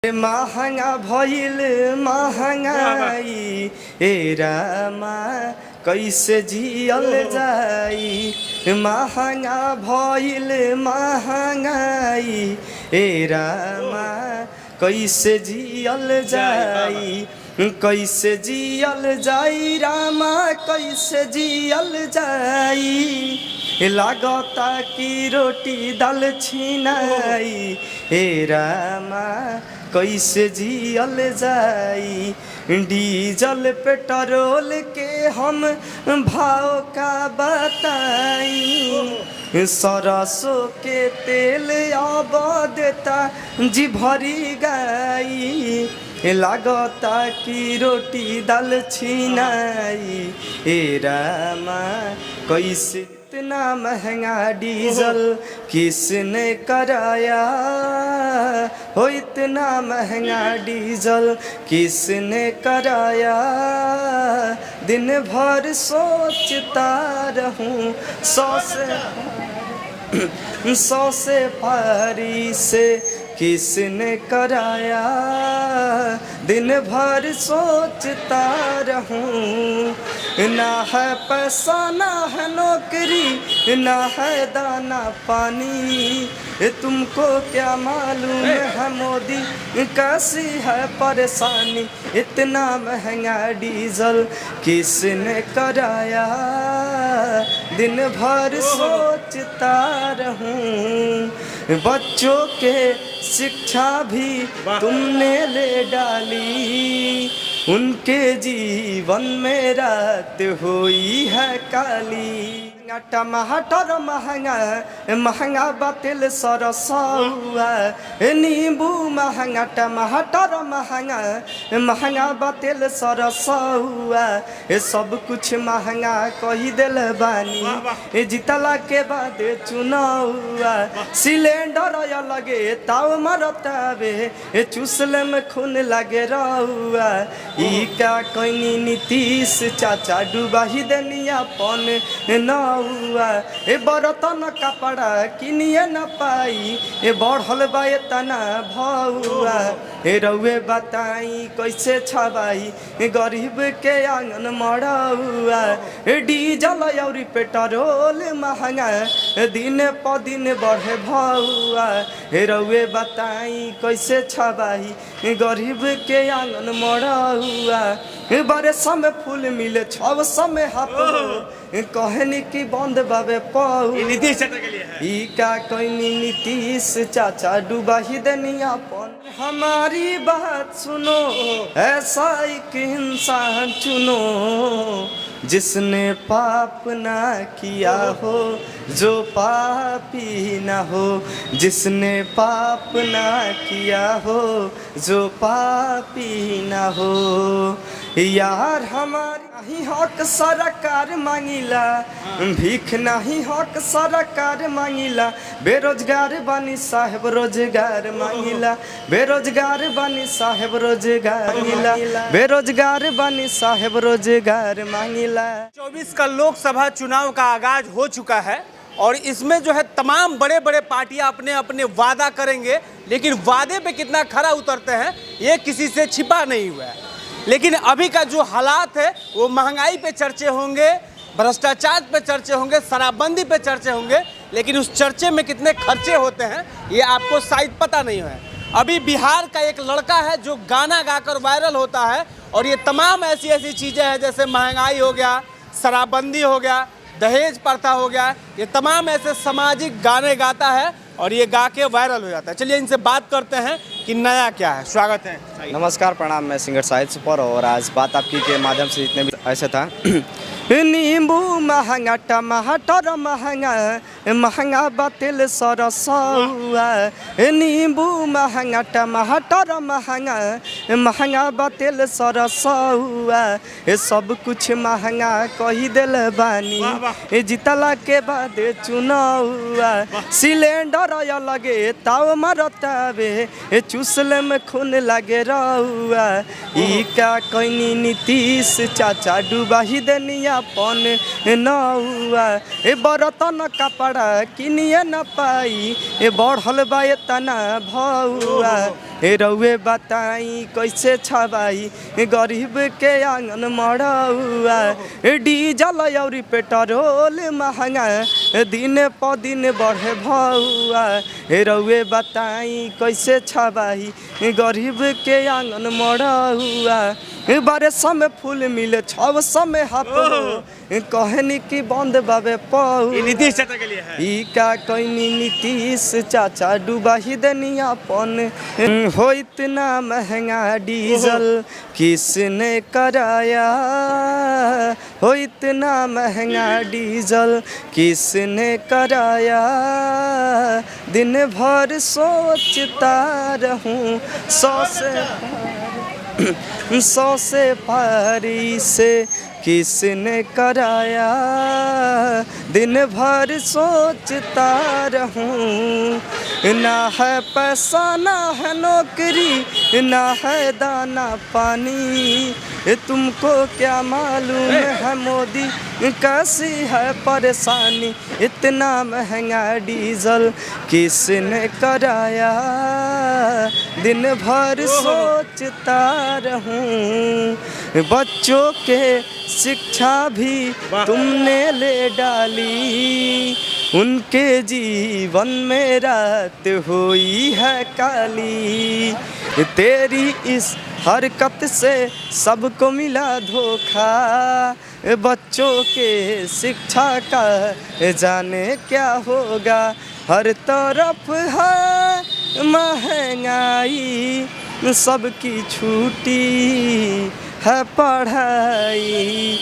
महंगा भइल महंगाई ए रामा कैसे जियल जाई। महंगा भइल महंगाई ए रामा कैसे जियल जाई। कैसे जियल जाई रामा कैसे जियल जाई। लागता कि रोटी दाल छिनाई ए रामा कैसे जियल जाई। डीजल पेट्रोल के हम भाव का बताई। सरसों के तेल अब देता जी भरी गाई। लागता कि रोटी दाल छिनाई ए रामा कैसे। इतना महंगा डीजल किसने कराया हो। इतना महंगा डीजल किसने कराया। दिन भर सोचता रहूं सौ से पारी से किसने कराया। दिन भर सोचता रहूं। ना है पैसा ना है नौकरी ना है दाना पानी। तुमको क्या मालूम है मोदी कैसी है परेशानी। इतना महंगा डीजल किसने कराया। दिन भर सोचता रहूं। बच्चों के शिक्षा भी तुमने ले डाली। उनके जीवन में रात हुई है काली। टमाटर महंगा महंगा बातिल सरसौआ। नींबू महंगा टमाटर महंगा महंगा बातिल सरसौआ। सब कुछ महंगा कही दिल बानी। जितला के बाद चुनावा। सिलेंडर लगे ताव मरतावे चूसले में खून लगे रहुआ। ई का कहीं नीतीश चाचा डुबाही देनिया पन नौआ। ए बर्तन कपड़ा किनिए न पाई। ए बढ़ल बा तना भौआ। ए रउए बताई कैसे छबाई गरीब के आंगन मड़ौआ। डीजल और पेट्रोल महंगा दिन प दिन बढ़े भौआ। ए रउए बताई कैसे छबाई गरीब के आंगन मड़ौआ। बड़े समय फूल मिले छव समय हाथ कहनी की बंद बाबे पाऊ। ई का कोई नीतीश चाचा डुबाही देनिया पन। हमारी बात सुनो ऐसा एक इंसान चुनो जिसने पाप ना किया हो जो पापी ना हो। जिसने पाप ना किया हो जो पापी ना हो। यार हमारी नहीं हक सरकार मांगिला। भीख नहीं हक सरकार मांगिला। बेरोजगार बनी साहेब रोजगार मांगिला। बेरोजगार बनी साहेब रोजगार मांगिला। बेरोजगार बनी साहेब रोजगार मांगिला। 24 का लोकसभा चुनाव का आगाज हो चुका है और इसमें जो है तमाम बड़े बड़े पार्टियां अपने अपने वादा करेंगे, लेकिन वादे पे कितना खरा उतरते हैं ये किसी से छिपा नहीं हुआ है। लेकिन अभी का जो हालात है वो महंगाई पे चर्चे होंगे, भ्रष्टाचार पे चर्चे होंगे, शराबबंदी पे चर्चे होंगे, लेकिन उस चर्चे में कितने खर्चे होते हैं ये आपको शायद पता नहीं है। अभी बिहार का एक लड़का है जो गाना गाकर वायरल होता है और ये तमाम ऐसी ऐसी चीज़ें हैं जैसे महंगाई हो गया, शराबबंदी हो गया, दहेज प्रथा हो गया, ये तमाम ऐसे सामाजिक गाने गाता है और ये गा के वायरल हो जाता है। चलिए इनसे बात करते हैं कि नया क्या है। स्वागत है। नमस्कार प्रणाम, मैं सिंगर साहिद सुपर और आज बात आपकी के माध्यम से जितने भी ऐसे था। नींबू महंगा टमाटर महंगा महंगा बातिल सरसौआ। नींबू महंगा टमाटर महंगा महंगा बातिल सरसौआ। सब कुछ महंगा कही दिल बानी। जितला के बाद चुनावा। सिलेंडर लगे ताव मरतावे चूसले में खून लगे रहुआ। ई का कहीं नीतीश चाचा डुबाही देनिया पन नौआ। ए बर्तन कपड़ा किनिए न पाई। ए बढ़ल बा तना भौआ। रउए बताई कैसे छबाई गरीब के आंगन मड़ौआ डीजल और पेट्रोल महंगा दिन प दिन बढ़े भौआ रउए बताई कैसे छबाई गरीब के आंगन मड़ौआ बारह में फूल मिले 600 में हाथ कहनी की बंद बाबे पौ नीतीश चाचा के लिए है। ई का कहनी नीतीश चाचा डूबा ही दनियापन हो इतना महंगा डीजल किसने कराया हो इतना महंगा डीजल किसने कराया दिन भर सोचता रहूं 100 से पारी से किसने कराया दिन भर सोचता रहूं ना है पैसा ना है नौकरी ना है दाना पानी तुमको क्या मालूम है मोदी कैसी है परेशानी इतना महंगा डीजल किसने कराया दिन भर सोचता रहूं बच्चों के शिक्षा भी तुमने ले डाली उनके जीवन में रात हुई है काली तेरी इस हरकत से सबको मिला धोखा बच्चों के शिक्षा का जाने क्या होगा हर तरफ है महंगाई सबकी छुट्टी है पढ़ाई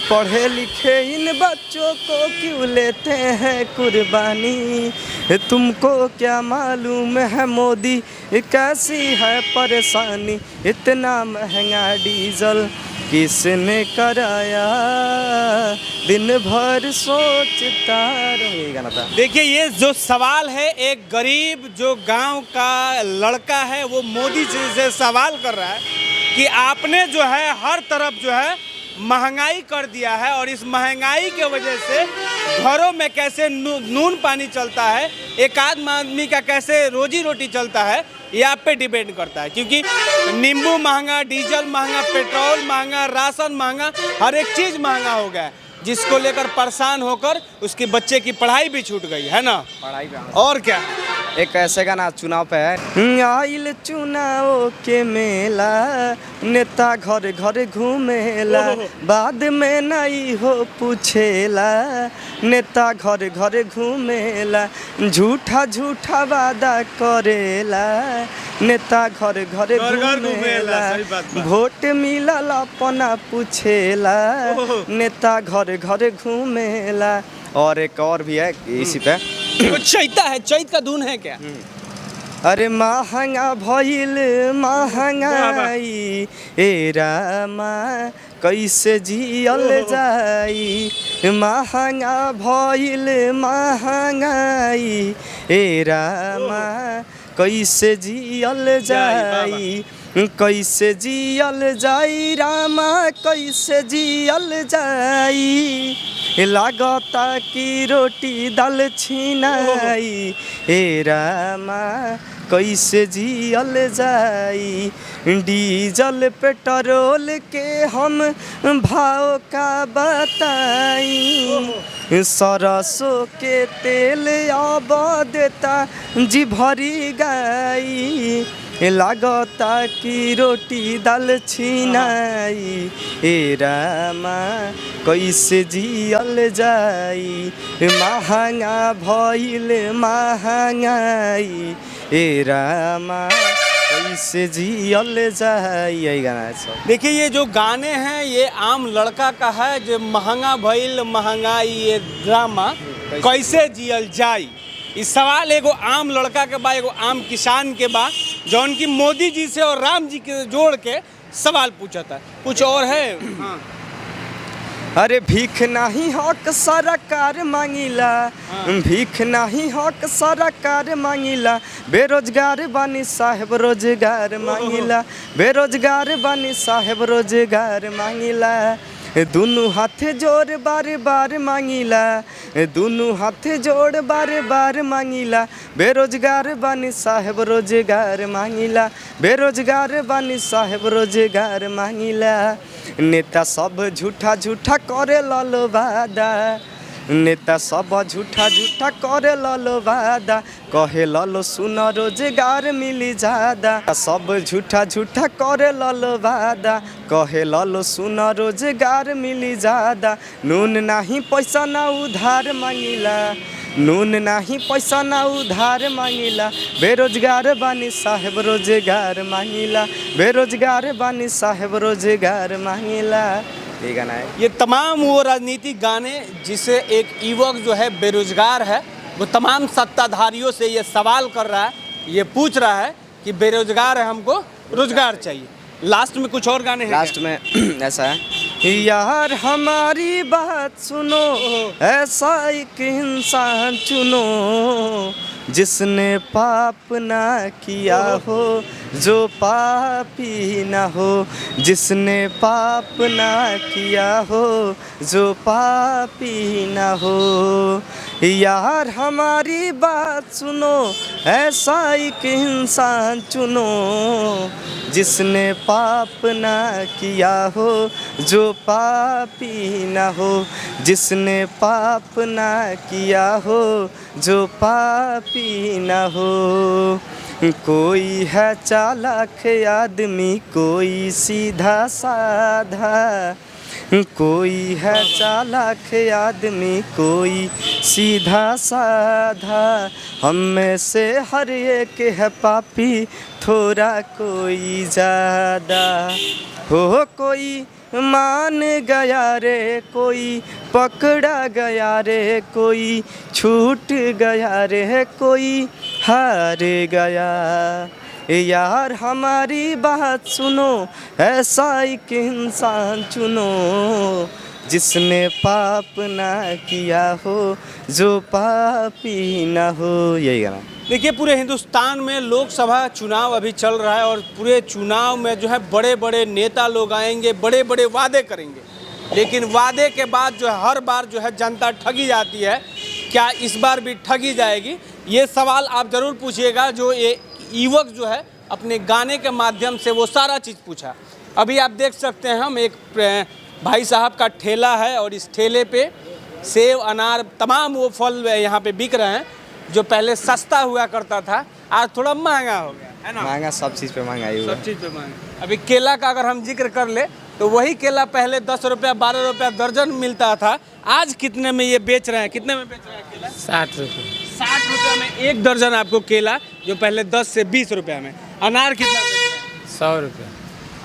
पढ़े लिखे इन बच्चों को क्यों लेते हैं कुर्बानी तुमको क्या मालूम है मोदी कैसी है परेशानी इतना महंगा डीजल किसने कराया दिन भर सोचता ये गाना था। देखिए ये जो सवाल है एक गरीब जो गांव का लड़का है वो मोदी जी से सवाल कर रहा है कि आपने जो है हर तरफ जो है महंगाई कर दिया है और इस महंगाई के वजह से घरों में कैसे नून पानी चलता है एक आदमी आदमी का कैसे रोजी रोटी चलता है ये आप पे डिपेंड करता है क्योंकि नींबू महंगा डीजल महंगा पेट्रोल महंगा राशन महंगा हर एक चीज़ महंगा हो गया है जिसको लेकर परेशान होकर उसके बच्चे की पढ़ाई भी छूट गई है ना पढ़ाई पे और क्या एक ऐसे गाना चुनाव पे है आइल चुनाव के मेला नेता घर घर घूमेला बाद में नहीं हो पूछेला नेता घर घर घूमेला झूठा झूठा वादा करेला नेता घर घर घूमेला वोट मिलल अपना पूछेला नेता घर घर घूमेला और एक और भी है इसी पे चैता है चैत का धुन है क्या अरे महंगा भइल महंगाई ए रामा कैसे जियल जाई महंगा भइल महंगाई ए रामा कैसे जियल जाई कैसे जियल जाई रामा कैसे जियल जाई लागता कि रोटी दाल छिनाई ए रामा कैसे जियल जाई डीजल पेट्रोल के हम भाव का बताई सरसों के तेल अब देता जी भरी गाई लागता कि रोटी दाल छिनाई ए रामा कैसे जियल जाई महंगा भइल महंगाई ए रामा कैसे जियल जाई यही गाना है सब। देखिए ये जो गाने हैं ये आम लड़का का है जो महंगा भइल महंगाई ये ड्रामा कैसे जियल जाई इस सवाल एगो आम लड़का के बा एगो आम किसान के बा जौन की मोदी जी से और राम जी के जोड़ के सवाल पूछा था कुछ और है हाँ। अरे भीख नहीं हक सरकार मांगिला भीख नहीं हक सरकार मांगिला बेरोजगार बनी साहेब रोजगार मांगिला बेरोजगार बनी साहेब रोजगार मांगिला दोनों हाथ जोड़ बार बार मांगिला, दोनों हाथ जोड़ बार बार मांगिला, बेरोजगार बानी साहेब रोजगार मांगिला, बेरोजगार बानी साहेब रोजगार मांगिला। नेता सब झूठा झूठा करे लालो वादा, नेता सब झूठा झूठा करे लालो वादा, कहे लालो सुन रोजगार मिली ज्यादा। सब झूठा झूठा करे लालो वादा, कहे लालो सुन रोजगार मिली ज्यादा। नून नहीं पैसा ना उधार मांगिला, नून नहीं पैसा ना उधार मांगिला, बेरोजगार बानी साहेब रोजगार मांगिला, बेरोजगार बानी साहेब रोजगार मांगिला। ये गाना है। ये तमाम वो राजनीतिक गाने जिसे एक युवक जो है बेरोजगार है, वो तमाम सत्ताधारियों से ये सवाल कर रहा है, ये पूछ रहा है कि बेरोजगार है, हमको रोजगार चाहिए। लास्ट में कुछ और गाने हैं लास्ट में ऐसा है, यार हमारी बात सुनो, ऐसा एक इंसान चुनो, जिसने पाप ना किया हो, जो पापी ना हो, जिसने पाप ना किया हो, जो पापी ना हो। यार हमारी बात सुनो, ऐसा एक इंसान चुनो, जिसने पाप ना किया हो, जो पापी ना हो, जिसने पाप ना किया हो, जो पापी ना हो। कोई है चालाक आदमी, कोई सीधा साधा, कोई है चालाक आदमी, कोई सीधा साधा, हम में से हर एक है पापी, थोड़ा कोई ज़्यादा। हो कोई मान गया रे, कोई पकड़ा गया रे, कोई छूट गया रे, कोई हार गया। यार हमारी बात सुनो, ऐसा एक इंसान चुनो, जिसने पाप ना किया हो, जो पापी ना हो। यही गाना। देखिए, पूरे हिंदुस्तान में लोकसभा चुनाव अभी चल रहा है और पूरे चुनाव में जो है बड़े बड़े नेता लोग आएंगे, बड़े बड़े वादे करेंगे, लेकिन वादे के बाद जो है हर बार जो है जनता ठगी जाती है। क्या इस बार भी ठगी जाएगी? ये सवाल आप ज़रूर पूछिएगा, जो ये युवक जो है अपने गाने के माध्यम से वो सारा चीज़ पूछा। अभी आप देख सकते हैं, हम एक भाई साहब का ठेला है और इस ठेले पे सेब, अनार, तमाम वो फल यहाँ पे बिक रहे हैं। जो पहले सस्ता हुआ करता था, आज थोड़ा महंगा हो गया है ना। महंगा, सब चीज़ पे महंगाई हुआ, सब चीज़ पे महंगा। अभी केला का अगर हम जिक्र कर ले तो वही केला पहले 10 रुपया 12 रुपया दर्जन मिलता था, आज कितने में ये बेच रहे हैं? कितने में बेच रहे हैं केला? 60 रुपये। 60 रुपया में एक दर्जन आपको केला, जो पहले 10 से 20 रुपया में। अनार कितना बेच रहे हैं? 100 रुपये।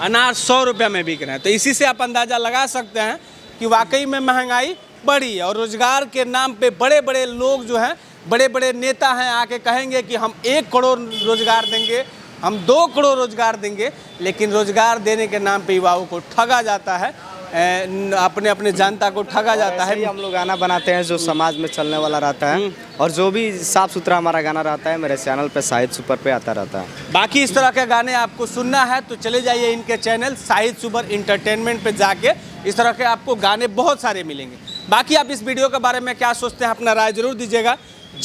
अनार 100 रुपया में बिक रहे हैं। तो इसी से आप अंदाज़ा लगा सकते हैं कि वाकई में महंगाई बढ़ी है। और रोजगार के नाम पे बड़े बड़े लोग जो हैं, बड़े बड़े नेता हैं, आके कहेंगे कि हम 1 करोड़ रोजगार देंगे, हम 2 करोड़ रोजगार देंगे, लेकिन रोजगार देने के नाम पे युवाओं को ठगा जाता है, अपने अपने जनता को ठगा जाता है। हम लोग गाना बनाते हैं जो समाज में चलने वाला रहता है, और जो भी साफ सुथरा हमारा गाना रहता है मेरे चैनल पे साहिद सुपर पे आता रहता है। बाकी इस तरह के गाने आपको सुनना है तो चले जाइए इनके चैनल साहिद सुपर इंटरटेनमेंट पे जाके, इस तरह के आपको गाने बहुत सारे मिलेंगे। बाकी आप इस वीडियो के बारे में क्या सोचते हैं, अपना राय जरूर दीजिएगा।